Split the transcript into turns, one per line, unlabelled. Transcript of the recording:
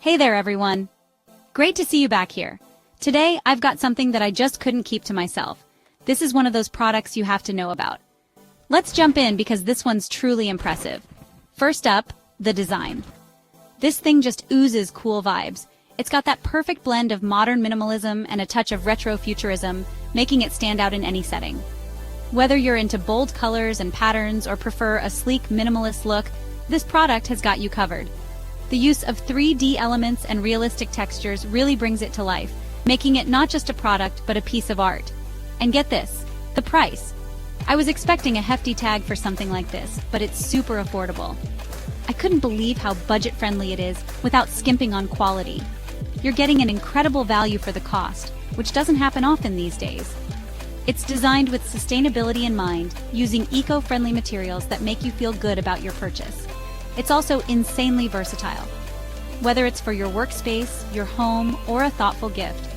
Hey there, everyone. Great to see you back here. Today, I've got something that I just couldn't keep to myself. This is one of those products you have to know about. Let's jump in because this one's truly impressive. First up, the design. This thing just oozes cool vibes. It's got that perfect blend of modern minimalism and a touch of retro futurism, making it stand out in any setting. Whether you're into bold colors and patterns or prefer a sleek minimalist look, this product has got you covered. The use of 3D elements and realistic textures really brings it to life, making it not just a product but a piece of art. And get this, the price. I was expecting a hefty tag for something like this, but it's super affordable. I couldn't believe how budget-friendly it is without skimping on quality. You're getting an incredible value for the cost, which doesn't happen often these days. It's designed with sustainability in mind, using eco-friendly materials that make you feel good about your purchase. It's also insanely versatile. Whether it's for your workspace, your home, or a thoughtful gift,